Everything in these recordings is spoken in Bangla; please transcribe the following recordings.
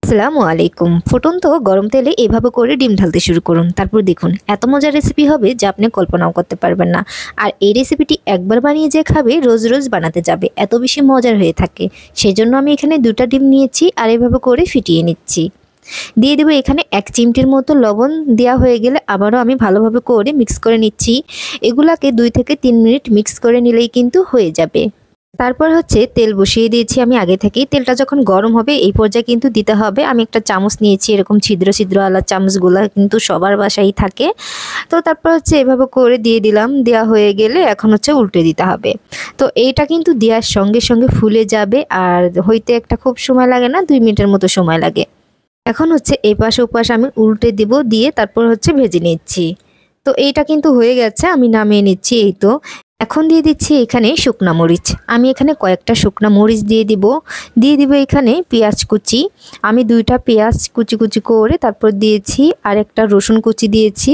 আসসালামু আলাইকুম। ফুটন্ত গরম তেলে এভাবে করে ডিম ঢালতে শুরু করুন। তারপর দেখুন এত মজার রেসিপি হবে যা আপনি কল্পনাও করতে পারবেন না। আর এই রেসিপিটি একবার বানিয়ে যে খাবে রোজ রোজ বানাতে যাবে, এত বেশি মজার হয়ে থাকে। সেজন্য আমি এখানে 2টা ডিম নিয়েছি আর এভাবে করে ফিটিয়ে নিচ্ছি। দিয়ে দেবো এখানে 1 চিমটির মতো লবণ। দেওয়া হয়ে গেলে আবারও আমি ভালোভাবে করে মিক্স করে নিচ্ছি। এগুলাকে 2 থেকে 3 মিনিট মিক্স করে নিলেই কিন্তু হয়ে যাবে। তারপর হচ্ছে তেল বসিয়ে দিয়েছি আমি আগে থেকেই। তেলটা যখন গরম হবে এই পর্যায়ে কিন্তু দিতে হবে। আমি একটা চামচ নিয়েছি, এরকম ছিদ্র ছিদ্র আলা চামচগুলা কিন্তু সবার বাসায় থাকে। তো তারপর হচ্ছে এভাবে করে দিয়ে দিলাম। দেওয়া হয়ে গেলে এখন হচ্ছে উল্টে দিতে হবে। তো এইটা কিন্তু দেওয়ার সঙ্গে সঙ্গে ফুলে যাবে আর হইতে একটা খুব সময় লাগে না, 2 মিনিটের মতো সময় লাগে। এখন হচ্ছে এপাশ ওপাশ আমি উল্টে দিব, দিয়ে তারপর হচ্ছে ভেজে নিচ্ছি। তো এইটা কিন্তু হয়ে গেছে, আমি নামিয়ে নিচ্ছি। এই তো এখন দিয়ে দিচ্ছি এখানে শুকনা মরিচ। আমি এখানে কয়েকটা শুকনা মরিচ দিয়ে দিব এখানে পেঁয়াজ কুচি। আমি 2টা পেঁয়াজ কুচি কুচি করে তারপর দিয়েছি, আর একটা রসুন কুচি দিয়েছি।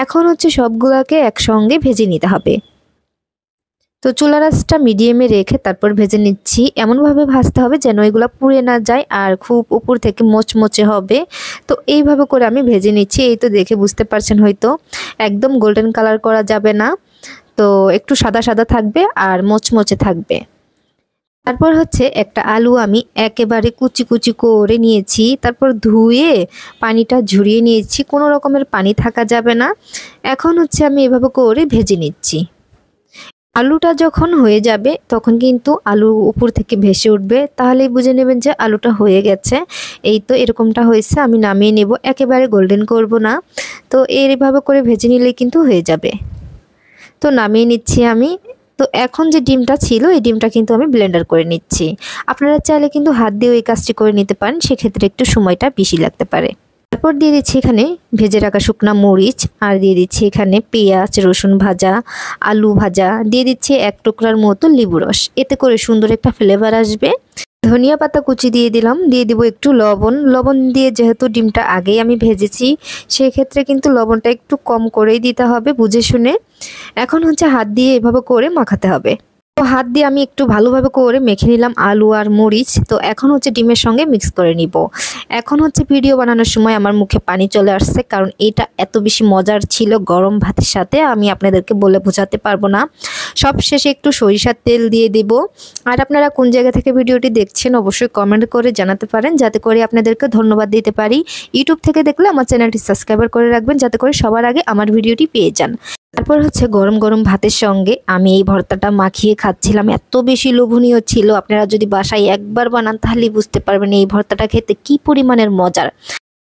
এখন হচ্ছে সবগুলোকে একসঙ্গে ভেজে নিতে হবে। তো চুলার আঁচটা মিডিয়ামে রেখে তারপর ভেজে নিচ্ছি। এমনভাবে ভাজতে হবে যেন এগুলো পুড়ে না যায় আর খুব উপর থেকে মচমচে হবে। তো এইভাবে করে আমি ভেজে নিচ্ছি। এই তো দেখে বুঝতে পারছেন হয়তো, একদম গোল্ডেন কালার করা যাবে না, তো একটু সাদা সাদা থাকবে আর মচমচে থাকবে। তারপর হচ্ছে একটা আলু আমি একেবারে কুচি কুচি করে নিয়েছি, তারপর ধুয়ে পানিটা ঝরিয়ে নিয়েছি, কোনো রকমের পানি থাকা যাবে না। এখন হচ্ছে আমি এভাবে করে ভেজে নিচ্ছি। আলুটা যখন হয়ে যাবে তখন কিন্তু আলু উপর থেকে ভেসে উঠবে, তাহলেই বুঝে নেবেন যে আলুটা হয়ে গেছে। এই তো এরকমটা হয়েছে, আমি নামিয়ে নেব, একেবারে গোল্ডেন করব না। তো এইভাবে করে ভেজে নিলেই কিন্তু হয়ে যাবে। তো নামিয়ে নিচ্ছি আমি। তো এখন যে ডিমটা ছিল এই ডিমটা কিন্তু আমি ব্লেন্ডার করে নিচ্ছি। আপনারা চাইলে কিন্তু হাত দিয়ে এই কাজটি করে নিতে পারেন, সেক্ষেত্রে একটু সময়টা বেশি লাগতে পারে। তারপর দিয়ে দিচ্ছি এখানে ভেজে রাখা শুকনা মরিচ, আর দিয়ে দিচ্ছি এখানে পেঁয়াজ রসুন ভাজা, আলু ভাজা, দিয়ে দিচ্ছি 1 টুকরার মতো লেবু রস, এতে করে সুন্দর একটা ফ্লেভার আসবে। ধনিয়া পাতা কুচি দিয়ে দিলাম, দিয়ে দিব একটু লবণ দিয়ে, যেহেতু ডিমটা আগেই আমি ভেজেছি সেই ক্ষেত্রে কিন্তু লবণটা একটু কম করেই দিতে হবে বুঝে শুনে। এখন হচ্ছে হাত দিয়ে এভাবে করে মাখাতে হবে। তো হাত দিয়ে আমি একটু ভালোভাবে করে মেখে নিলাম আলু আর মরিচ। তো এখন হচ্ছে ডিমের সঙ্গে মিক্স করে নিব। এখন হচ্ছে ভিডিও বানানোর সময় আমার মুখে পানি চলে আসছে, কারণ এটা এত বেশি মজার ছিল গরম ভাতের সাথে, আমি আপনাদেরকে বলে বোঝাতে পারবো না। সব শেষে একটু সরিষার তেল দিয়ে দেব। আর আপনারা কোন জায়গা থেকে ভিডিওটি দেখছেন অবশ্যই কমেন্ট করে জানাতে পারেন, যাতে করে আপনাদেরকে ধন্যবাদ দিতে পারি। ইউটিউব থেকে দেখলে আমার চ্যানেলটি সাবস্ক্রাইব করে রাখবেন, যাতে করে সবার আগে আমার ভিডিওটি পেয়ে যান। তারপর হচ্ছে গরম গরম ভাতের সঙ্গে আমি এই ভর্তাটা মাখিয়ে খাচ্ছিলাম, এত বেশি লোভনীয় ছিল। আপনারা যদি বাসায় একবার বানান তাহলেই বুঝতে পারবেন এই ভর্তাটা খেতে কি পরিমাণের মজার।